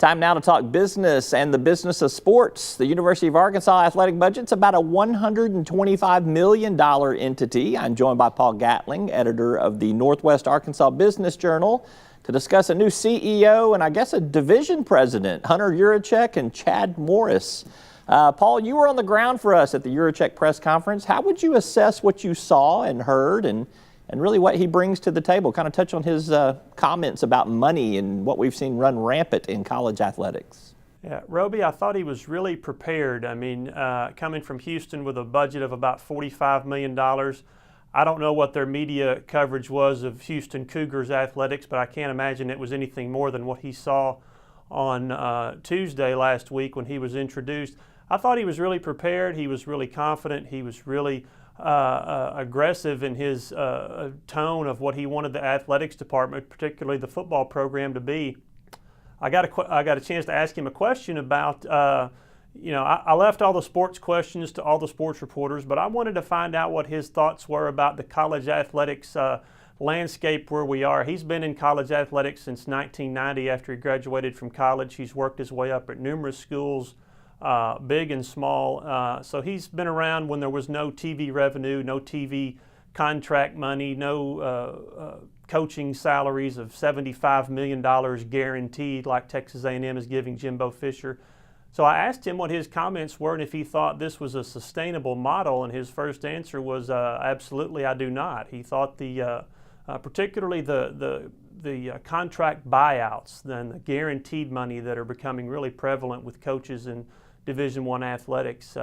Time now to talk business and the business of sports. The University of Arkansas athletic budget's about a $125 million entity. I'm joined by Paul Gatling, editor of the Northwest Arkansas Business Journal, to discuss a new CEO and I guess a division president, Hunter Yurachek and Chad Morris. Paul, you were on the ground for us at the Yurachek press conference. How would you assess what you saw and heard and really what he brings to the table? Kind of touch on his comments about money and what we've seen run rampant in college athletics. Yeah, Roby, I thought he was really prepared. I mean, coming from Houston with a budget of about $45 million, I don't know what their media coverage was of Houston Cougars athletics, but I can't imagine it was anything more than what he saw on Tuesday last week when he was introduced. I thought he was really prepared. He was really confident. He was really aggressive in his tone of what he wanted the athletics department, particularly the football program, to be. I got a chance to ask him a question about, I left all the sports questions to all the sports reporters, but I wanted to find out what his thoughts were about the college athletics landscape where we are. He's been in college athletics since 1990 after he graduated from college. He's worked his way up at numerous schools, big and small. So he's been around when there was no TV revenue, no TV contract money, no coaching salaries of $75 million guaranteed like Texas A&M is giving Jimbo Fisher. So I asked him what his comments were and if he thought this was a sustainable model, and his first answer was absolutely, I do not. He thought particularly the contract buyouts and the guaranteed money that are becoming really prevalent with coaches in Division I athletics.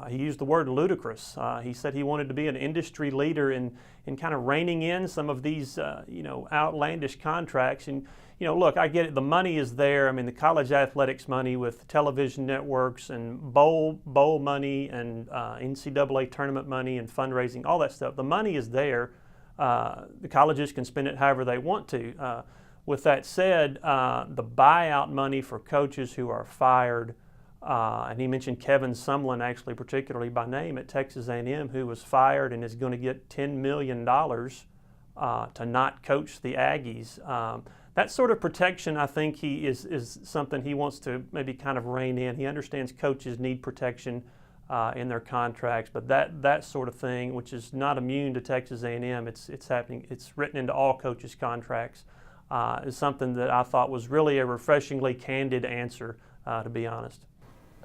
He used the word ludicrous. He said he wanted to be an industry leader in kind of reining in some of these outlandish contracts. And look, I get it. The money is there. I mean, the college athletics money with television networks and bowl money and NCAA tournament money and fundraising, all that stuff. The money is there. The colleges can spend it however they want to. With that said, the buyout money for coaches who are fired, and he mentioned Kevin Sumlin actually particularly by name at Texas A&M, who was fired and is going to get $10 million to not coach the Aggies. That sort of protection, I think, is something he wants to maybe kind of rein in. He understands coaches need protection in their contracts, but that sort of thing, which is not immune to Texas A&M, it's happening. It's written into all coaches' contracts. Is something that I thought was really a refreshingly candid answer, to be honest.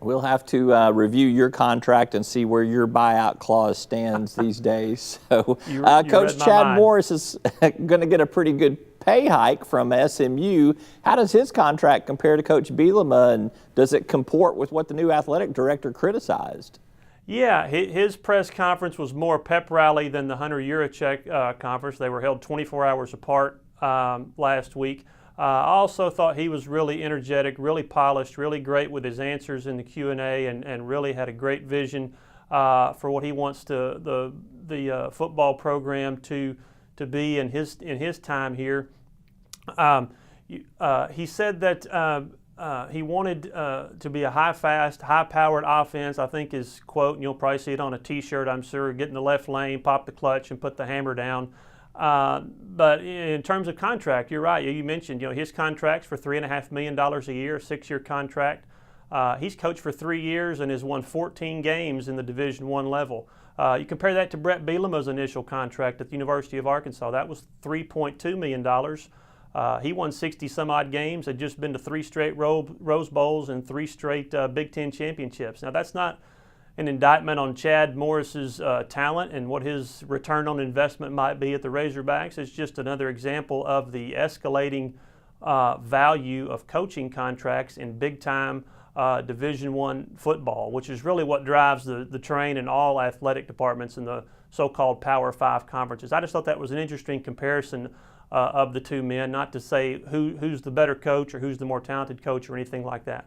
We'll have to review your contract and see where your buyout clause stands these days. So, Coach Chad Morris is going to get a pretty good pay hike from SMU. How does his contract compare to Coach Bielema, and does it comport with what the new athletic director criticized? Yeah, his press conference was more pep rally than the Hunter Yurachek conference. They were held 24 hours apart last week. I also thought he was really energetic, really polished, really great with his answers in the Q&A, and really had a great vision for what he wants the football program to be in his time here. He said that he wanted to be a high-fast, high-powered offense. I think his quote, and you'll probably see it on a T-shirt, I'm sure, get in the left lane, pop the clutch, and put the hammer down. But in terms of contract, you're right. You mentioned, his contract's for $3.5 million a year, a 6-year contract. He's coached for 3 years and has won 14 games in the Division I level. You compare that to Brett Bielema's initial contract at the University of Arkansas. That was $3.2 million. He won 60-some-odd games, had just been to 3 straight Rose Bowls and 3 straight Big Ten championships. Now, that's not an indictment on Chad Morris's talent and what his return on investment might be at the Razorbacks. It's just another example of the escalating value of coaching contracts in big-time Division I football, which is really what drives the train in all athletic departments in the so-called Power 5 conferences. I just thought that was an interesting comparison of the two men, not to say who's the better coach or who's the more talented coach or anything like that.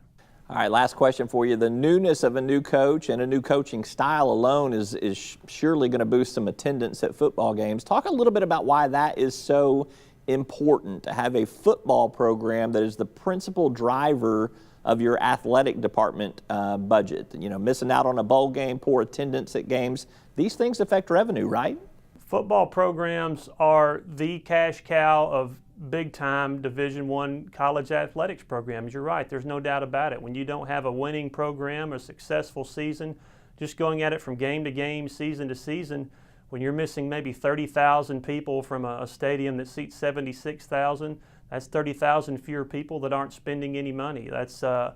All right, last question for you. The newness of a new coach and a new coaching style alone is surely going to boost some attendance at football games. Talk a little bit about why that is so important, to have a football program that is the principal driver of your athletic department budget. Missing out on a bowl game, poor attendance at games, these things affect revenue, right? Football programs are the cash cow of big-time Division I college athletics programs. You're right, there's no doubt about it. When you don't have a winning program, a successful season, just going at it from game to game, season to season, when you're missing maybe 30,000 people from a stadium that seats 76,000, that's 30,000 fewer people that aren't spending any money. That's a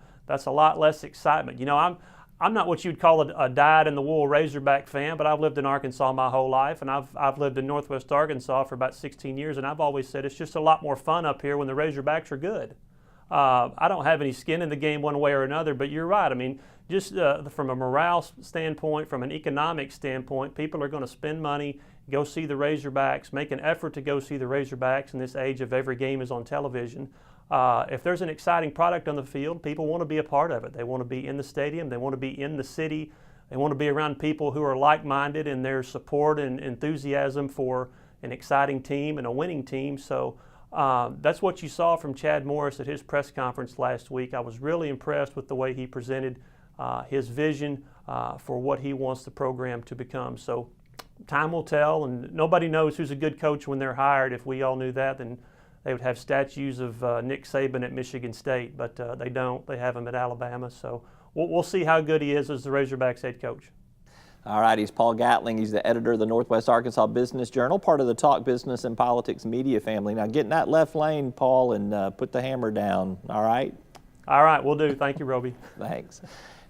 lot less excitement. You know, I'm not what you'd call a dyed-in-the-wool Razorback fan, but I've lived in Arkansas my whole life, and I've lived in Northwest Arkansas for about 16 years, and I've always said it's just a lot more fun up here when the Razorbacks are good. I don't have any skin in the game one way or another, but you're right. I mean, just from a morale standpoint, from an economic standpoint, people are going to spend money, go see the Razorbacks, make an effort to go see the Razorbacks in this age of every game is on television. If there's an exciting product on the field, people want to be a part of it. They want to be in the stadium. They want to be in the city. They want to be around people who are like-minded in their support and enthusiasm for an exciting team and a winning team. So that's what you saw from Chad Morris at his press conference last week. I was really impressed with the way he presented his vision for what he wants the program to become. So time will tell, and nobody knows who's a good coach when they're hired. If we all knew that, then they would have statues of Nick Saban at Michigan State, but they don't. They have him at Alabama. So we'll see how good he is as the Razorbacks head coach. All right, he's Paul Gatling. He's the editor of the Northwest Arkansas Business Journal, part of the Talk Business and Politics media family. Now get in that left lane, Paul, and put the hammer down, all right? All right, we'll do. Thank you, Roby. Thanks.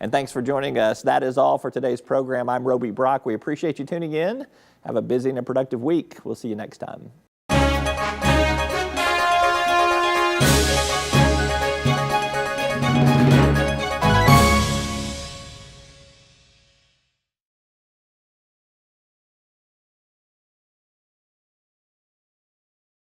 And thanks for joining us. That is all for today's program. I'm Roby Brock. We appreciate you tuning in. Have a busy and a productive week. We'll see you next time.